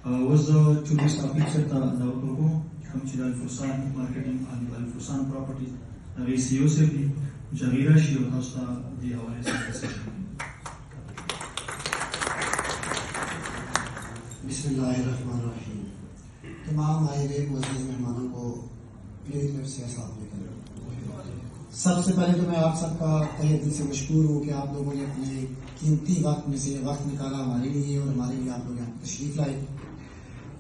وزو تشوفيس بيكتشر تاع داوكوكو كم تشيل الفرسان ماركتينج عن الفرسان بروبرتي رئيس يوسف جغيرة شيء وهذا دي حوالي سيشن. بسم اللہ الرحمن الرحیم. تمام آئے ہوئے معزز مہمانوں کو میری طرف سے السلام علیکم. سب سے پہلے تو میں آپ سب کا تہہ دل سے مشکور ہوں کہ آپ لوگوں نے اپنے قیمتی وقت میں سے وقت نکالا ہمارے لیے اور ہمارے لیے آپ لوگ یہاں تشریف لائے.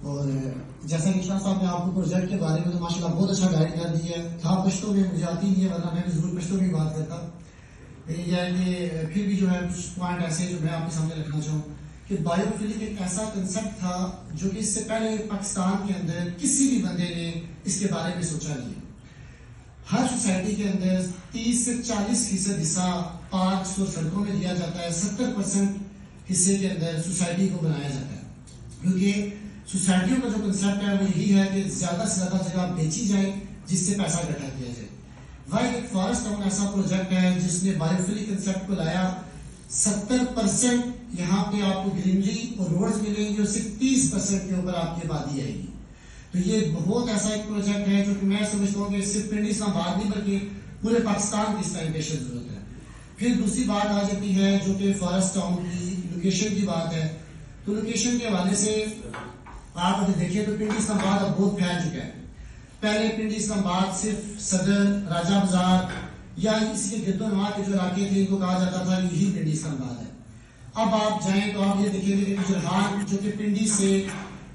اور جیسا کہ شاہ صاحب نے آپ کو پروجیکٹ کے بارے میں تو ماشاء اللہ بہت اچھا گائڈ کر دیا ہے. تھا پشتوں میں مجھے آتی نہیں ہے ورنہ میں بھی ضرور پشتوں میں بات کرتا. لیکن یہ ہے کہ پھر بھی جو ہے کچھ پوائنٹ ایسے جو میں آپ کے سامنے رکھنا چاہوں کہ بایو فلک ایک ایسا کنسیپٹ تھا جو کہ اس سے پہلے پاکستان کے اندر کسی بھی بندے نے اس کے بارے میں سوچا نہیں. ہر سوسائٹی کے اندر 30 سے 40% حصہ پارکس اور سڑکوں میں دیا جاتا ہے. 70% حصے کے اندر سوسائٹی کو بنایا جاتا ہے کیونکہ سوسائٹیوں کا جو کنسیپٹ ہے وہ یہی ہے کہ زیادہ سے زیادہ جگہ بیچی جائے جس سے پیسہ اکٹھا کیا جائے. وہی ایک فارسٹ ٹاؤن ایسا پروجیکٹ ہے جس نے بایو فلک کنسیپٹ کو لایا. 70% یہاں پہ آپ کو گرینری اور روڈز ملیں گی اور صرف 30% کے اوپر آپ کی آبادی آئے گی. تو یہ بہت ایسا ایک پروجیکٹ ہے جو کہ میں سمجھتا ہوں کہ صرف پنڈ اسلام آباد نہیں بلکہ پورے پاکستان کی اس ٹائم پیش ضرورت ہے. پھر دوسری بات آ جاتی ہے جو کہ فارسٹ ٹاؤن کی لوکیشن کی بات ہے. تو لوکیشن کے حوالے سے آپ اگر دیکھیں تو پنڈ اسلام آباد اب بہت پھیل چکا ہے. پہلے پنڈ اسلام آباد صرف صدر، راجہ بازار یا اس کے گرد و نواح کے جو علاقے تھے ان کو کہا جاتا تھا یہی پنڈ اسلام آباد ہے. اب آپ جائیں تو آپ یہ دیکھیں گے کہ گجرہان جو کہ پنڈی سے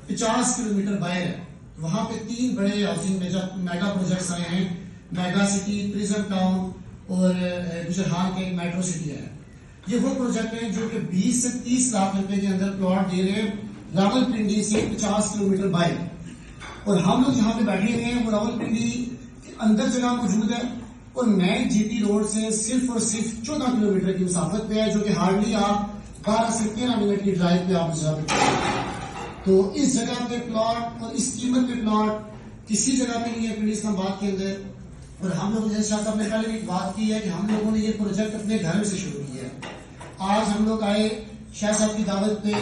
50 کلومیٹر باہر ہے وہاں پہ 3 بڑے ہاؤسنگ میگا پروجیکٹس آئے ہیں. میگا سٹی، پریزم ٹاؤن اور گجرہان کا ایک میٹرو سٹی ہے. یہ وہ پروجیکٹ ہیں جو کہ 20 سے 30 لاکھ روپے کے اندر پلاٹ دے رہے ہیں راول پنڈی سے 50 کلومیٹر باہر. اور ہم لوگ جہاں پہ بیٹھے ہوئے ہیں وہ راول پنڈی کے اندر جگہ موجود ہے اور نئے جی پی روڈ سے صرف اور صرف 14 کلومیٹر کی مسافت پہ ہے جو کہ ہارڈلی آپ 12 سے 13 منٹ کی ڈرائیو پہ آپ جا سکتے ہیں. تو اس جگہ پہ پلاٹ اور اس قیمت پہ پلاٹ کسی جگہ پہ نہیں ہے پنڈ اسلام آباد کے اندر. اور ہم لوگ جیسے شاہ صاحب نے پہلے ایک بات کی ہے کہ ہم لوگوں نے یہ پروجیکٹ اپنے گھر سے شروع کیا ہے. آج ہم لوگ آئے شاہ صاحب کی دعوت پہ،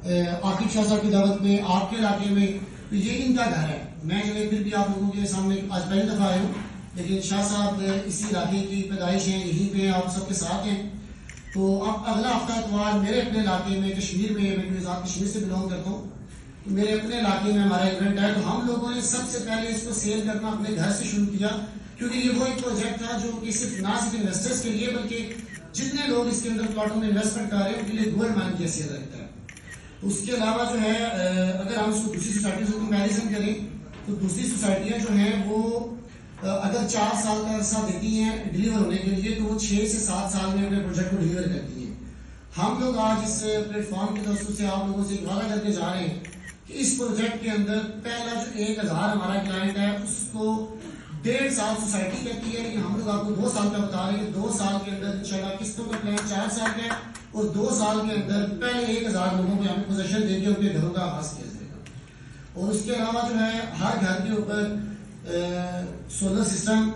عاقب شاہ صاحب کی دعوت پہ آپ کے علاقے میں. تو یہ ان کا گھر ہے. میں جو ہے پھر بھی آپ لوگوں کے سامنے آج پہلی دفعہ آیا ہوں لیکن شاہ صاحب اسی علاقے کی پیدائش ہیں، یہیں پہ آپ سب کے ساتھ ہیں. تو اب اگلا ہفتہ اتوار میرے اپنے علاقے میں کشمیر میں، میں کشمیر سے بلانگ کرتا ہوں، میرے اپنے علاقے میں ہمارا ایونٹ ہے. تو ہم لوگوں نے سب سے پہلے اس کو سیل کرنا اپنے گھر سے شروع کیا کیونکہ یہ وہ ایک پروجیکٹ تھا جو کہ صرف نہ صرف انویسٹرز کے لیے بلکہ جتنے لوگ اس کے اندر پلاٹوں میں انویسٹمنٹ کر رہے ہیں ان کے لیے گولڈ مائن کی حیثیت رکھتا ہے. اس کے علاوہ جو ہے اگر ہم اس کو دوسری سوسائٹیوں سے کمپیریزن کریں تو دوسری سوسائٹیاں جو ہیں وہ اگر 4 سال کا عرصہ دیتی ہیں ڈلیور ہونے کے لیے تو وہ 6 سے 7 سال میں اپنے پروجیکٹ کو ڈلیور کرتی ہیں. ہم لوگ آج اس پلیٹ فارم کے توسط سے آپ لوگوں سے وعدہ کر کے جا رہے ہیں کہ اس پروجیکٹ کے اندر پہلا جو 1000 ہمارا کلائنٹ ہے اس کو 1.5 سال سوسائٹی کرتی ہے لیکن ہم لوگ آپ کو 2 سال کا بتا رہے ہیں کہ 2 سال کے اندر انشاءاللہ قسطوں کا پلان 4 سال کا ہے اور 2 سال کے اندر پہلے 1000 لوگوں کو ہمیں پوزیشن دے کے ان کے گھروں کا آغاز کیا جائے گا. اور اس کے علاوہ جو ہے ہر گھر کے اوپر سولر سسٹم،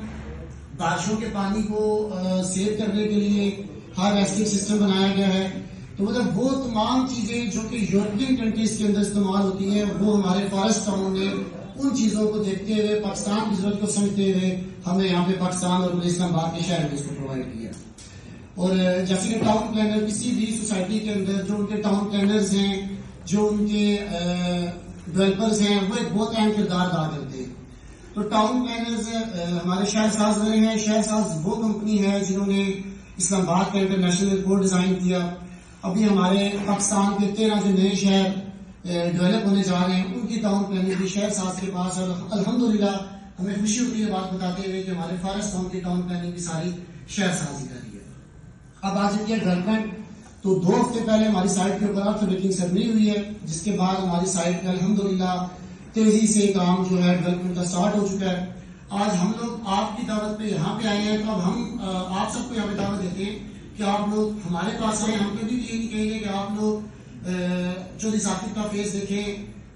بارشوں کے پانی کو سیو کرنے کے لیے ہارویسٹنگ سسٹم بنایا گیا ہے. تو مطلب وہ تمام چیزیں جو کہ یورپین کنٹریز کے اندر استعمال ہوتی ہیں وہ ہمارے فارسٹ ٹاؤن نے ان چیزوں کو دیکھتے ہوئے پاکستان کی ضرورت کو سمجھتے ہوئے ہم نے یہاں پہ پاکستان اور اسلام آباد کے شہر میں اس کو پرووائڈ کیا. اور جیسے کہ ٹاؤن پلانر کسی بھی سوسائٹی کے اندر جو ان کے ٹاؤن پلانرز ہیں، جو ان کے ڈیولپرز ہیں، وہ ایک بہت اہم کردار ادا کرتے ہیں. تو ٹاؤن پلانرز ہمارے شہر ساز رہے ہیں. شہر ساز وہ کمپنی ہے جنہوں نے اسلام آباد کا انٹرنیشنل ایئرپورٹ ڈیزائن کیا. ابھی ہمارے پاکستان کے 13 جو نئے شہر ڈیولپ ہونے جا رہے ہیں ان کی ٹاؤن پلاننگ بھی شہر ساز کے پاس. اور الحمدللہ ہمیں خوشی ہوتی ہے بات بتاتے ہوئے کہ ہمارے فارسٹ ٹاؤن کی ٹاؤن پلاننگ بھی ساری شہر سازی کر رہی ہے. اب آ جاتی ہے ڈیولپمنٹ. تو 2 ہفتے پہلے ہماری سائٹ کے اوپر ارتھ میکنگ سرمنی ہوئی ہے جس کے بعد ہماری سائٹ کا الحمدللہ تیزی سے کام جو ہے ڈیولپمنٹ کا سٹارٹ ہو چکا ہے. آج ہم لوگ آپ کی دعوت پہ یہاں پہ آئے ہیں تو اب ہم آپ سب کو یہاں پہ دعوت دیتے ہیں کہ آپ لوگ ہمارے پاس آئیں. ہم کبھی بھی یہ نہیں کہیں گے کہ آپ لوگ چودھری ثاقب کا فیس دیکھیں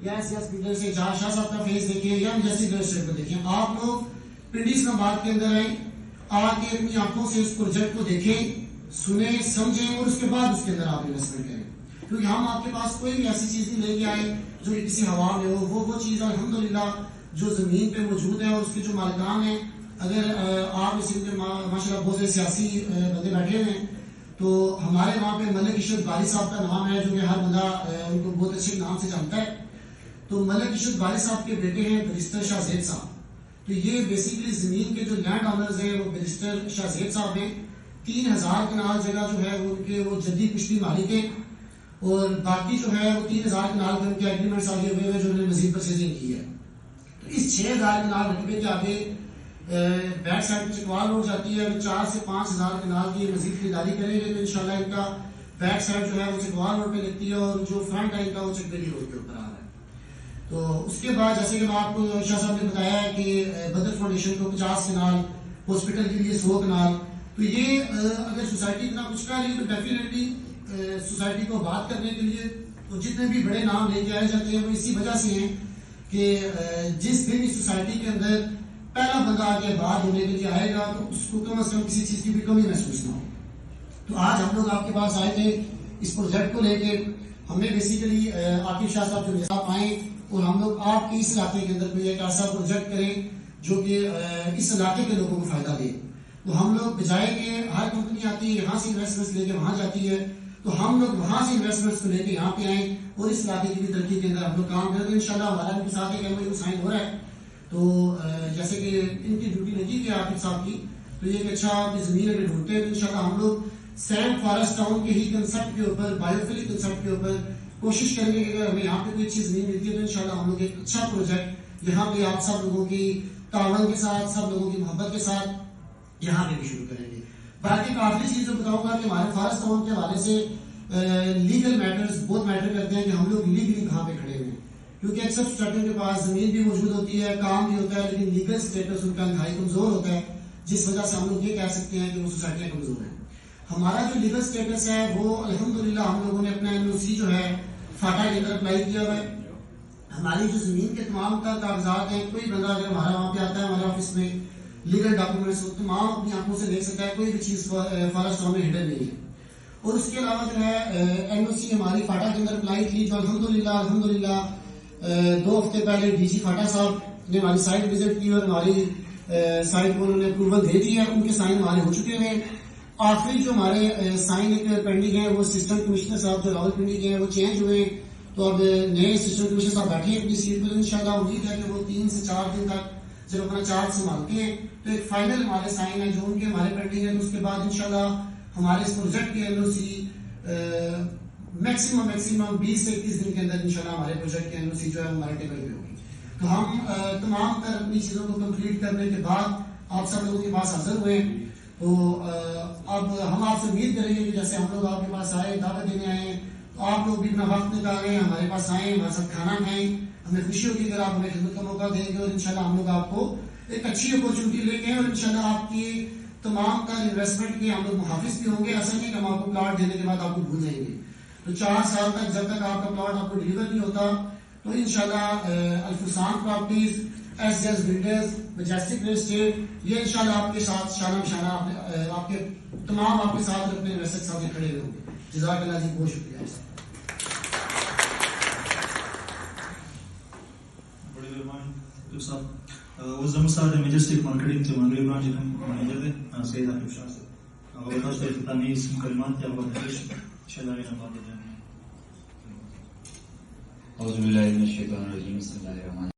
یا سے جہاں شاہ صاحب کا فیس دیکھیں یا جیسی ریل کو دیکھیں. آپ لوگ پنڈ اسلام آباد کے اندر آئیں، آ کے اپنی آنکھوں سے اس پروجیکٹ کو دیکھیں، سنیں، سمجھیں اور اس کے بعد اس کے اندر آپ انویسٹمنٹ کریں. کیونکہ ہم آپ کے پاس کوئی بھی ایسی چیز نہیں لے کے آئے جو کسی ہوا میں ہو. وہ چیز الحمدللہ جو زمین پہ موجود ہے اور اس کے جو مالکان ہیں, اگر آپ اس میں ماشاء اللہ بہت سے سیاسی بندے بیٹھے ہوئے ہیں, تو ہمارے وہاں پہ ملک اشرف باری صاحب کا نام ہے, جو کہ ہر بندہ ان کو بہت اچھے نام سے جانتا ہے. تو ملک اشرف باری صاحب کے بیٹے ہیں بیرسٹر شاہ زید صاحب. تو یہ بیسیکلی زمین کے جو لینڈ آنرز ہیں وہ بیرسٹر شاہ زید صاحب ہیں. 3000 کنال جگہ جو ہے وہ ان کے وہ جدی پشتی مالک ہیں, اور باقی جو ہے وہ 3000 کنال کے ان کے ایگریمنٹس آگے ہوئے ہیں جو انہوں نے مزید پرچیزنگ کی ہے. تو اس 6000 کنال رقبے کے آگے بیک سائڈ چکوال روڈ جاتی ہے, 4 سے 5000 کنال کی مزید خریداری کریں گے تو انشاءاللہ ان کا بیک سائڈ جو ہے وہ چکوال روڈ پہ لگتی ہے, اور جو فرنٹ ہے ان کا وہ چکبیلی روڈ کے اوپر آ رہا ہے. تو اس کے بعد جیسے کہ میں آپ کو شاہ صاحب نے بتایا ہے کہ بدر فاؤنڈیشن کو 50 کنال, ہاسپٹل کے لیے 100 کنال. تو یہ اگر سوسائٹی اتنا کچھ کر رہی ہے تو ڈیفینیٹلی سوسائٹی کو بات کرنے کے لیے تو جتنے بھی بڑے نام لے کے آئے جاتے ہیں وہ اسی وجہ سے ہیں کہ جس دن اس سوسائٹی کے اندر پہلا بندہ آگے بات ہونے کے لیے آئے گا تو اس کو کم از کم کسی چیز کی بھی کمی محسوس نہ ہو. تو آج ہم لوگ آپ کے پاس آئے تھے اس پروجیکٹ کو لے کے. ہمیں بیسیکلی عاقب شاہ صاحب جو صاحب آئیں اور ہم لوگ آپ کے اس علاقے کے اندر کوئی ایک ایسا پروجیکٹ کریں جو کہ اس علاقے کے لوگوں کو فائدہ دے. تو ہم لوگ بجائے کہ ہر کمپنی آتی ہے یہاں سے انویسٹمنٹس لے کے وہاں جاتی ہے, تو ہم لوگ وہاں سے انویسٹمنٹس کو لے کے یہاں پہ آئیں اور اس علاقے کی بھی ترقی کے اندر ہم لوگ کام کریں. تو انشاءاللہ ہمارا بھی ساتھ ایک MOU سائن ہو رہا ہے. تو جیسے کہ ان کی ڈیوٹی لگی ہے عاقب صاحب کی, تو یہ ایک اچھا زمین اگر ڈھونڈتے ہیں تو انشاءاللہ ہم لوگ سینڈ فارسٹ ٹاؤن کے ہی کنسپٹ کے اوپر, بایوفیلک کنسپٹ کے اوپر کوشش کریں گے کہ اگر ہمیں یہاں پہ کوئی چیز زمین ملتی ہے تو انشاءاللہ ہم لوگ ایک اچھا پروجیکٹ یہاں پہ آپ سب لوگوں کی تعاون کے ساتھ, سب لوگوں کی محبت کے ساتھ یہاں پہ بھی شروع کریں گے. باقی ایک آخری چیز جو بتاؤں گا کہ ہمارے فارسٹ ٹاؤن کے حوالے سے لیگل میٹرز بہت میٹر کرتے ہیں کہ ہم لوگ لیگلی کہاں پہ کھڑے ہوئے ہیں, کیونکہ اکثر سوسائٹیوں کے پاس زمین بھی موجود ہوتی ہے, کام بھی ہوتا ہے, لیکن لیگل اسٹیٹس ان کا انتہائی کمزور ہوتا ہے, جس وجہ سے ہم لوگ یہ کہہ سکتے ہیں کہ وہ سوسائٹیاں کمزور ہیں. ہمارا جو لیگل اسٹیٹس ہے وہ الحمدللہ ہم لوگوں نے اپنا NOC جو ہے فاٹا کے اندر اپلائی کیا ہوا ہے. ہماری جو زمین کے تمام کا کاغذات ہیں, کوئی بندہ اگر ہمارا وہاں پہ آتا ہے ہمارے آفس میں لیگل ڈاکومنٹس تمام اپنی آنکھوں سے دیکھ سکتا ہے, کوئی بھی چیز فارسٹ ٹاؤن میں ہڈن نہیں ہے. اور اس کے علاوہ جو ہے NOC ہماری فاٹا کے اندر اپلائی کی, جو الحمدللہ 2 ہفتے پہلے DG فاٹا صاحب نے ہماری سائٹ وزٹ کی اور ہماری سائٹ کو انہوں نے اپروول دے دی ہے. ان کے سائن ہمارے ہو چکے ہیں. آخری جو ہمارے سائن ایک پینڈنگ ہے وہ اسسٹنٹ کمشنر صاحب جو راولپنڈی کے ہیں وہ چینج ہوئے ہیں, تو اب نئے اسسٹنٹ کمشنر صاحب بیٹھے ہیں اپنی سیٹ پر. انشاءاللہ امید ہے کہ وہ 3 سے 4 دن تک جب اپنا چارج سنبھالتے ہیں تو ایک فائنل ہمارے سائن ہے جو ان کے ہمارے پینڈنگ ہے. اس کے بعد انشاءاللہ ہمارے اس پروجیکٹ کے NOC میکسیمم 20 سے 21 دن کے اندر انشاءاللہ ہمارے پروجیکٹ کے NOC جو ہے ہمارے ٹیبل پہ ہوگی. تو ہم تمام تر اپنی چیزوں کو کمپلیٹ کرنے کے بعد آپ سب لوگوں کے پاس حاضر ہوئے. تو اب ہم آپ سے امید کریں گے کہ جیسے ہم لوگ آپ کے پاس آئے, دعوت دینے آئے ہیں, تو آپ لوگ بھی اپنا وقت نکالیں, ہمارے پاس آئیں, ہمارے ساتھ کھانا کھائیں. ہمیں خوشی ہوگی اگر آپ ہمیں خدمت کا موقع دیں گے, اور انشاءاللہ ہم لوگ آپ کو ایک اچھی اپورچونٹی لے کے اور انشاءاللہ آپ کی تمام تر انویسٹمنٹ کے ہم لوگ محافظ بھی ہوں گے. ایسا نہیں کہ ہم آپ کو پلاٹ دینے کے بعد آپ کو بھول جائیں گے. تو 4 سال تک جب تک آپ کا پلاٹ آپ کو ڈیلیور نہیں ہوتا تو انشاءاللہ Alfursan properties, SJS builders, majestic real estate, یہ انشاءاللہ آپ کے ساتھ شانہ بشانہ آپ کے تمام آپ کے ساتھ اپنے انویسٹر کے ساتھ کھڑے ہوئے ہوں گے. جزاک اللہ جی, بہت شکریہ. بڑے مہربانی صاحب. وزم صاحب میجسٹک مارکیٹنگ کے منگلی برانچ مینیجر تھے سید عاقب شاہ صاحب. اور خاص طور پر تمیز کلمات کے حوالے سے انشاءاللہ میرا بات ہے. اعوذ باللہ من الشیطان الرجیم, بسم اللہ الرحمن